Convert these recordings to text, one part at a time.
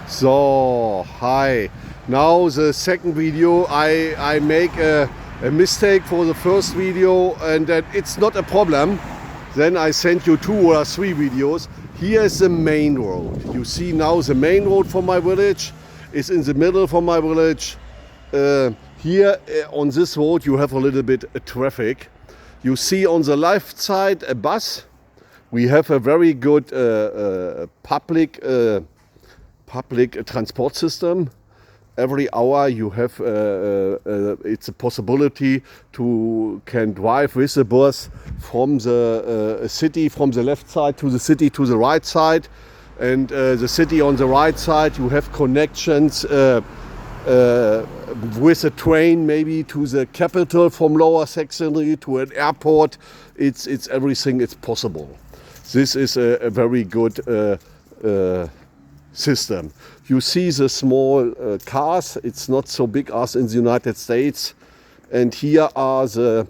So, hi. Now the second video, I make a mistake for the first video, and that it's not a problem. Then I sent you 2 or 3 videos. Here is the main road. You see now the main road for my village is in the middle for my village. Here on this road you have a little bit of traffic. You see on the left side a bus. We have a very good public transport system. Every hour you have it's a possibility to can drive with the bus from the city, from the left side to the city to the right side, and the city on the right side you have connections with a train maybe to the capital from Lower Saxony to an airport. It's everything is possible. This is a very good system. You see the small cars, it's not so big as in the United States. And here are the,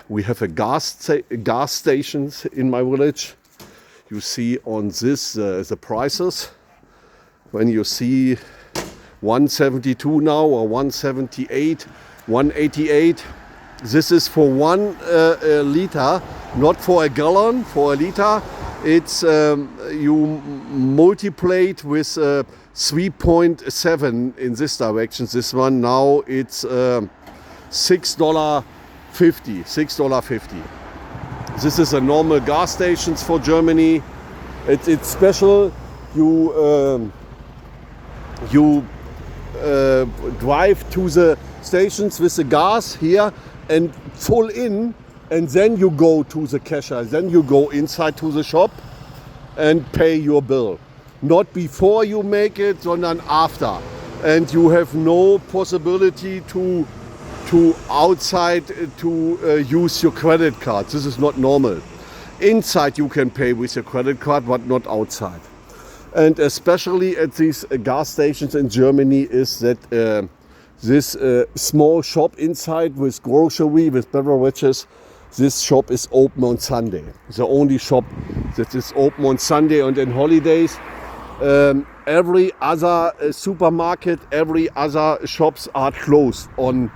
we have a gas stations in my village. You see on this the prices. When you see 172 now or 178, 188, this is for 1 liter, not for a gallon, for a liter. It's you multiply it with 3.7 in this direction. This one now it's $6.50. $6.50. This is a normal gas stations for Germany. It's special. You drive to the stations with the gas here and full in. And then you go to the cashier, then you go inside to the shop and pay your bill. Not before you make it, sondern after. And you have no possibility to outside to use your credit card. This is not normal. Inside you can pay with your credit card, but not outside. And especially at these gas stations in Germany is that this small shop inside with grocery, with beverages, this shop is open on Sunday. The only shop that is open on Sunday and in holidays. Every other supermarket, every other shops are closed on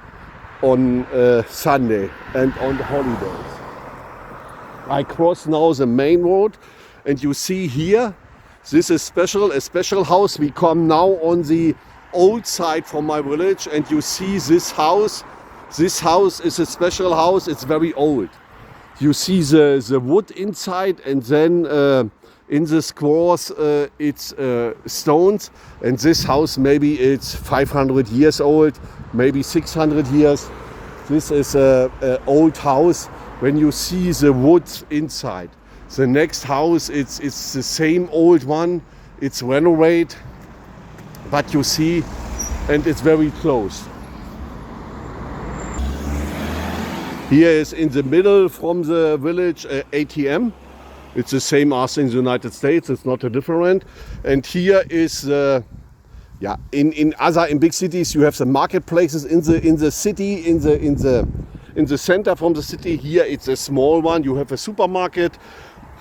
Sunday and on holidays. I cross now the main road, and you see here, this is a special house. We come now on the old side from my village, and you see this house. This house is a special house, it's very old. You see the wood inside, and then in the squares it's stones. And this house maybe it's 500 years old, maybe 600 years. This is an old house. When you see the wood inside, the next house it's the same old one. It's renovated, but you see, and it's very close. Here is in the middle from the village ATM. It's the same as in the United States. It's not a different. And here is in big cities you have the marketplaces in the city in the center from the city. Here it's a small one. You have a supermarket.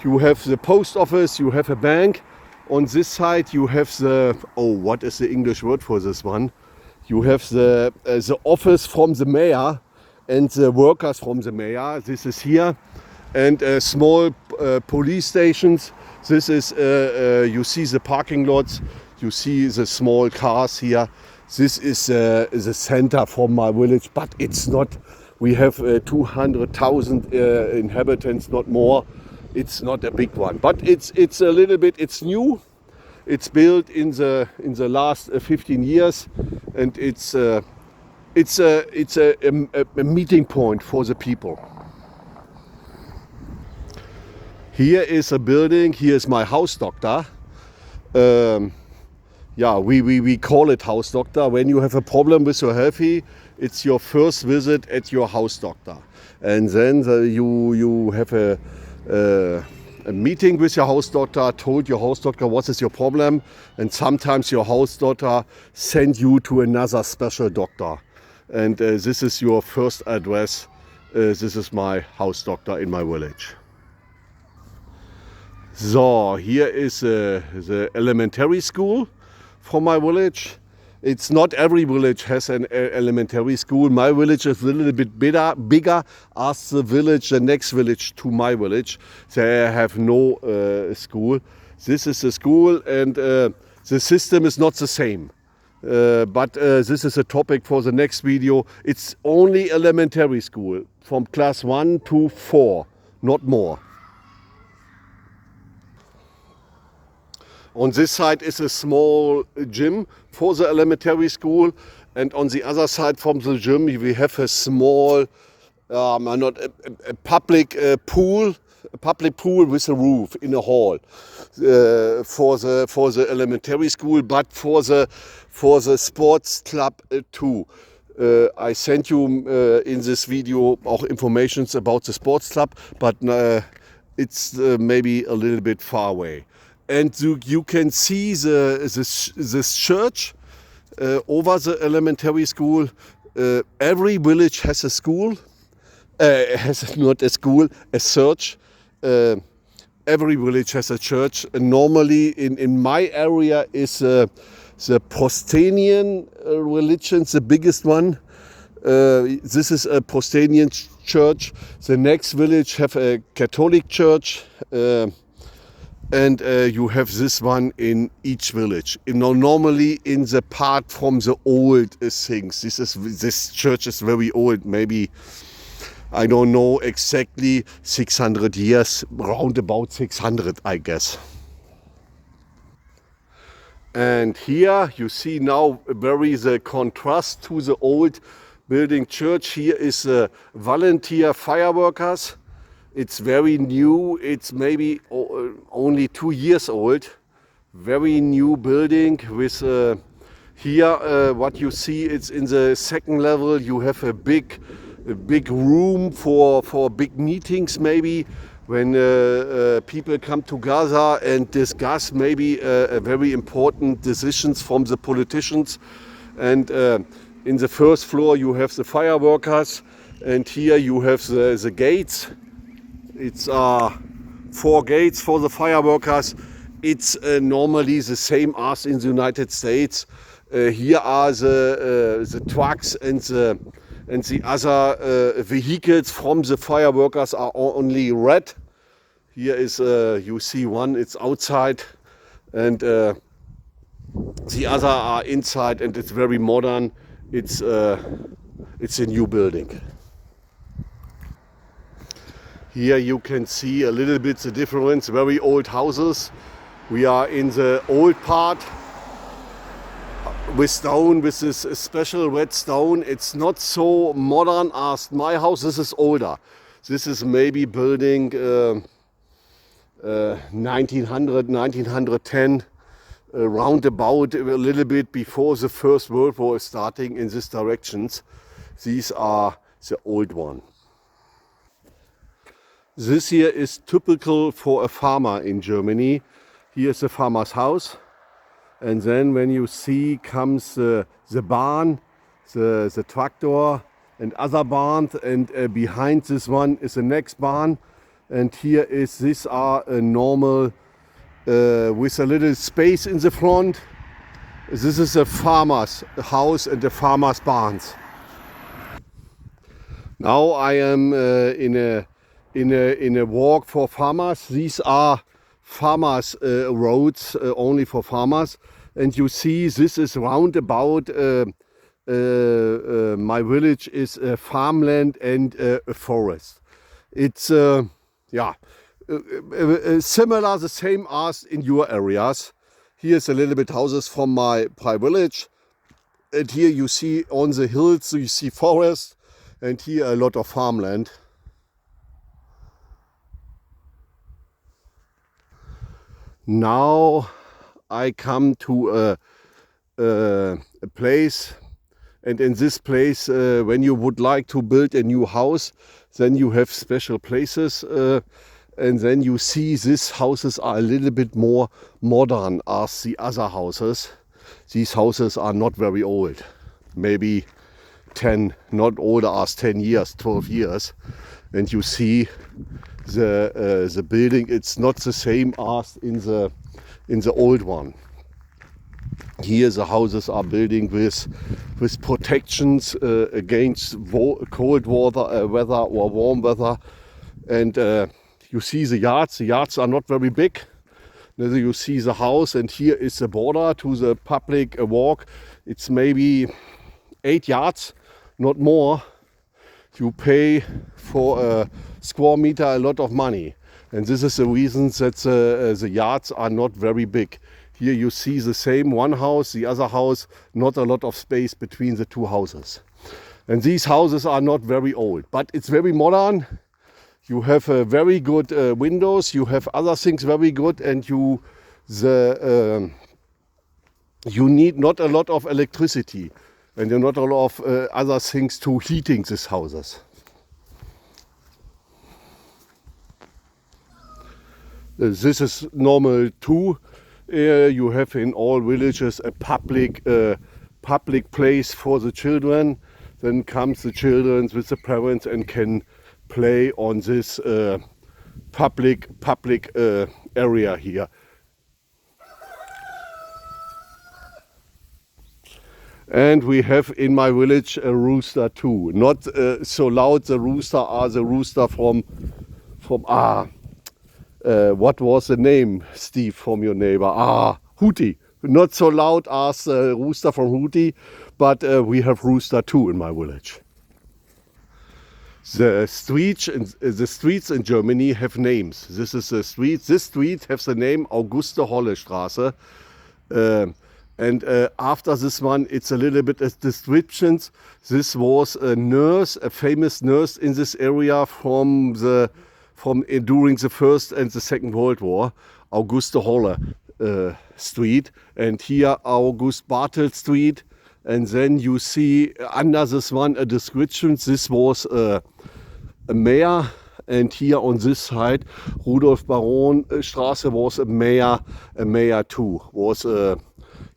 You have the post office. You have a bank. On this side you have the what is the English word for this one? You have the office from the mayor. And the workers from the mayor. This is here, and small police stations. This is you see the parking lots. You see the small cars here. This is the center from my village, but it's not. We have 200,000 inhabitants, not more. It's not a big one, but it's a little bit. It's new. It's built in the last 15 years, and it's a meeting point for the people. Here is a building. Here is my house doctor. We call it house doctor. When you have a problem with your health, it's your first visit at your house doctor, and then you have a meeting with your house doctor. Told your house doctor what is your problem, and sometimes your house doctor send you to another special doctor. And this is your first address. This is my house doctor in my village. So, here is the elementary school from my village. It's not every village has an elementary school. My village is a little bit bigger as the next village to my village. They have no school. This is the school, and the system is not the same. But this is a topic for the next video. It's only elementary school from class 1 to 4, not more. On this side is a small gym for the elementary school, and on the other side from the gym we have a small, public pool with a roof in a hall for the elementary school, but for the sports club too. I sent you in this video auch informations about the sports club, but it's maybe a little bit far away. And you can see this church over the elementary school. Every village has a school, has not a school, a church. Every village has a church. And normally in my area is the Protestant religion, the biggest one. This is a Protestant church. The next village have a Catholic church. And you have this one in each village. Normally in the part from the old things. This church is very old, maybe, I don't know exactly, 600 years, round about 600, I guess. And here you see now the contrast to the old building church. Here is volunteer fireworkers. It's very new, it's maybe only 2 years old. Very new building with here what you see, it's in the second level. You have a big room for big meetings, maybe when people come together and discuss maybe very important decisions from the politicians. And in the first floor you have the fireworkers, and here you have the gates. It's 4 gates for the fireworkers. It's normally the same as in the United States. Here are the trucks and the other vehicles from the fireworkers are only red. Here is you see one, it's outside, and the other are inside, and it's very modern. It's a new building. Here you can see a little bit the difference, very old houses. We are in the old part with stone, with this special red stone. It's not so modern as my house. This is older. This is maybe building 1900, 1910, roundabout a little bit before the First World War is starting in these directions. These are the old one. This here is typical for a farmer in Germany. Here's the farmer's house, and then when you see comes the barn, the tractor and other barns, and behind this one is the next barn, and these are a normal with a little space in the front. This is a farmer's house and the farmer's barns. Now I am in a walk for farmers. These are farmers roads, only for farmers. And you see this is roundabout my village is farmland and a forest. It's similar, the same as in your areas. Here's a little bit houses from my village. And here you see on the hills, you see forest, and here a lot of farmland. Now I come to a place, and in this place when you would like to build a new house, then you have special places, and then you see these houses are a little bit more modern as the other houses. These houses are not very old, maybe 10, not older as 10 years, 12 years. and you see the building. It's not the same as in the old one. Here the houses are building with protections against cold weather or warm weather, and you see the yards. The yards are not very big. Then you see the house, and here is the border to the public walk. It's maybe 8 yards, not more. You pay for a square meter a lot of money, and this is the reason that the yards are not very big. Here you see the same one house, the other house, not a lot of space between the two houses. And these houses are not very old, but it's very modern. You have very good windows, you have other things very good, and you need not a lot of electricity, and not a lot of other things to heating these houses. This is normal too. You have in all villages a public place for the children. Then comes the children with the parents and can play on this public area here. And we have in my village a rooster too. Not so loud the rooster as the rooster from what was the name, Steve, from your neighbor? Hootie. Not so loud as the rooster from Hootie, but we have rooster too in my village. The streets in Germany have names. This is the street. This street has the name Auguste-Holle-Straße. And after this one, it's a little bit as descriptions. This was a nurse, a famous nurse in this area during the First and the Second World War, Auguste-Holle Street, and here August Bartel Street. And then you see under this one a description. This was a mayor, and here on this side, Rudolf Baron Straße was a mayor too.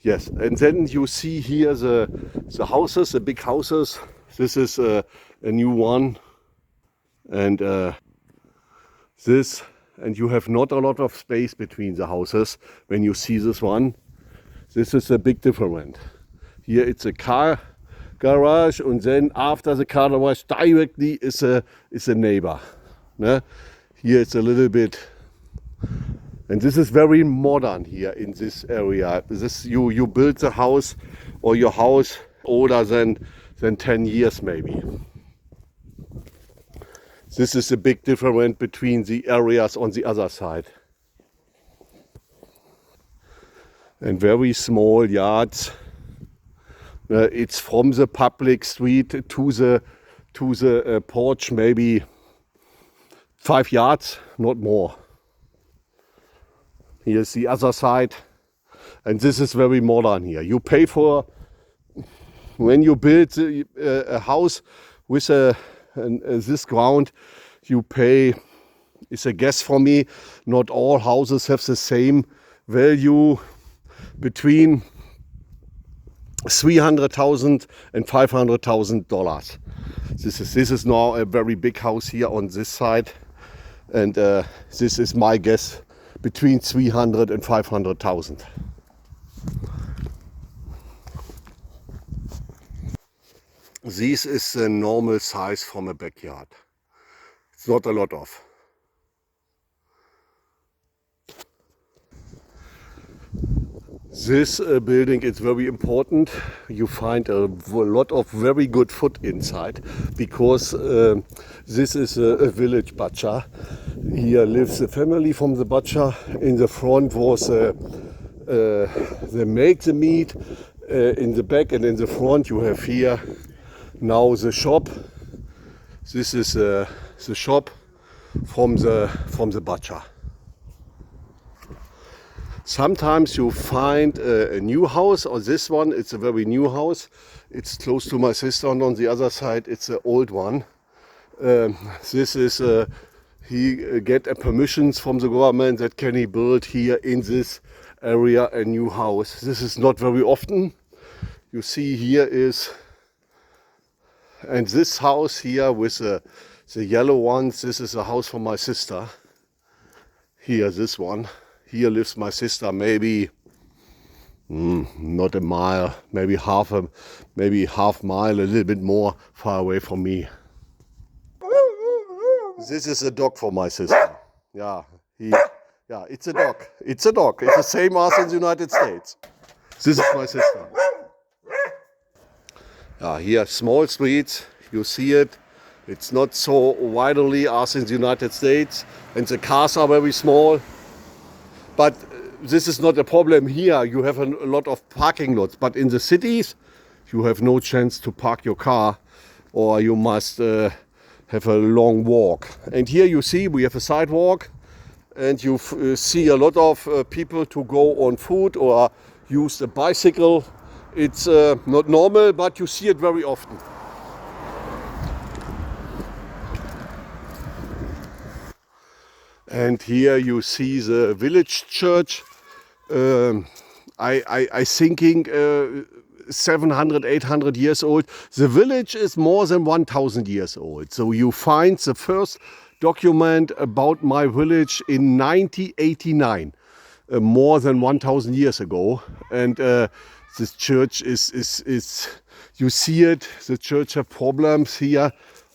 Yes, and then you see here the houses, the big houses. This is a new one, and and you have not a lot of space between the houses when you see this one. This is a big difference. Here it's a car garage, and then after the car garage directly is a neighbor. Ne? Here it's a little bit, and this is very modern here in this area. This you build the house or your house older than 10 years maybe. This is a big difference between the areas on the other side. And very small yards. It's from the public street to the porch maybe 5 yards, not more. Here's the other side, and this is very modern here. You pay for, when you build a house with this ground, you pay, it's a guess for me, not all houses have the same value, between $300,000 and $500,000. This is now a very big house here on this side, and this is my guess, between 300 and 500,000. This is the normal size from a backyard. It's not a lot of. This building is very important. You find a lot of very good food inside, because this is a village butcher. Here lives the family from the butcher. In the front was they make the meat. In the back and in the front you have here now the shop. This is the shop from the butcher. Sometimes you find a new house, or this one, it's a very new house. It's close to my sister, and on the other side it's an old one. This is, he get a permissions from the government that can he build here in this area a new house. This is not very often. You see here is, and this house here with the The yellow ones, this is a house for my sister. Here, this one. Here lives my sister, maybe not a mile, maybe half mile, a little bit more far away from me. This is a dog for my sister. Yeah, it's a dog. It's a dog. It's the same as in the United States. This is my sister. Here, small streets. You see it. It's not so widely as in the United States, and the cars are very small. But this is not a problem here. You have a lot of parking lots. But in the cities, you have no chance to park your car, or you must have a long walk. And here you see we have a sidewalk, and you see a lot of people to go on foot or use the bicycle. It's not normal, but you see it very often. And here you see the village church. I thinking 700, 800 years old. The village is more than 1000 years old. So you find the first document about my village in 1989, more than 1000 years ago. And this church is you see it, the church have problems here.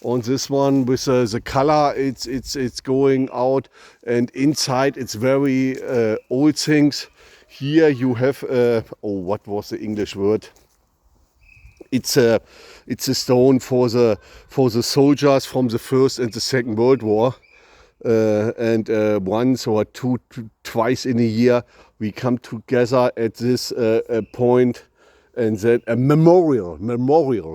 On this one with the color, it's going out, and inside it's very old things. Here you have what was the English word? It's a stone for the soldiers from the First and the Second World War, and once or twice in a year we come together at this point. And then a memorial.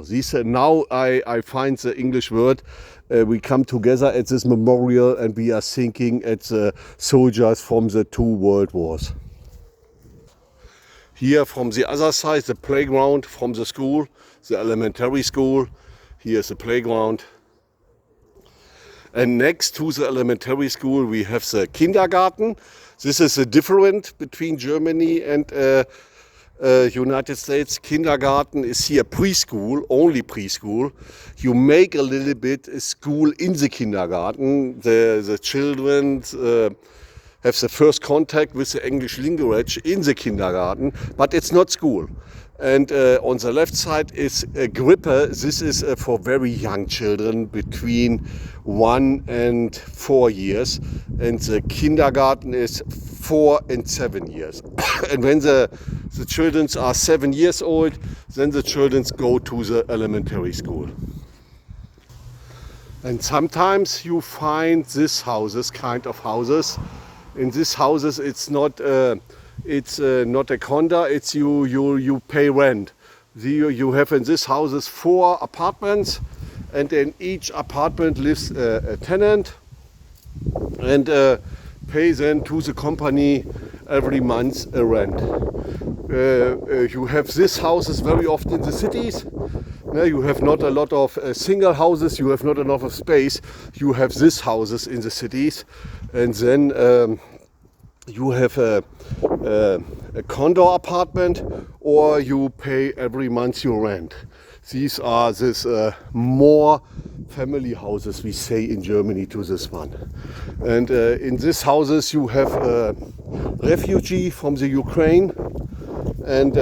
This now I find the English word. We come together at this memorial and we are thinking at the soldiers from the 2 world wars. Here from the other side, the playground from the school, the elementary school. Here's the playground. And next to the elementary school we have the kindergarten. This is the difference between Germany and United States. Kindergarten is here preschool, only preschool. You make a little bit a school in the kindergarten. The children have the first contact with the English language in the kindergarten, but it's not school. And on the left side is a Grippe. This is for very young children between 1 and 4 years. And the kindergarten is 4 and 7 years. And when the children are 7 years old, then the children go to the elementary school. And sometimes you find this kind of houses. In these houses it's not not a condo, it's you pay rent. You have in these houses 4 apartments, and in each apartment lives a tenant, and pay then to the company every month a rent. You have these houses very often in the cities. You have not a lot of single houses, you have not enough of space. You have these houses in the cities, and then you have a condo apartment, or you pay every month your rent. These are more family houses, we say in Germany, to this one. And in these houses you have a refugee from the Ukraine, and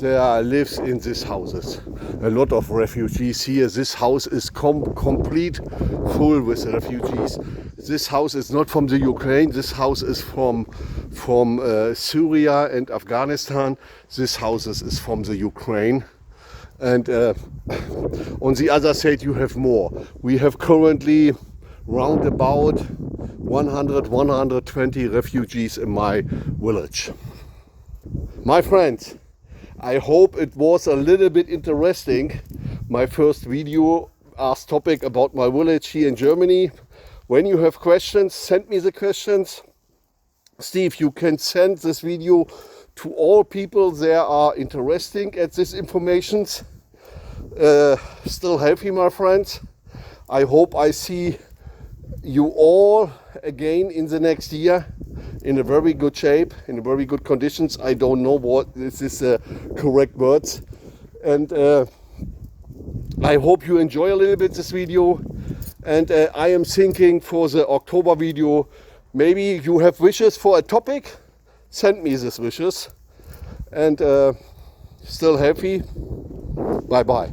there lives in these houses a lot of refugees here. This house is complete full with refugees. This house is not from the Ukraine. This house is from Syria and Afghanistan. This house is from the Ukraine. And on the other side you have more. We have currently round about 120 refugees in my village. My friends, I hope it was a little bit interesting. My first video asked topic about my village here in Germany. When you have questions, send me the questions. Steve, you can send this video to all people that are interested at this information. Still healthy, my friends. I hope I see you all again in the next year in a very good shape, in very good conditions. I don't know what this is correct words. And I hope you enjoy a little bit this video. And I am thinking for the October video, maybe you have wishes for a topic, send me these wishes. And still happy. Bye bye.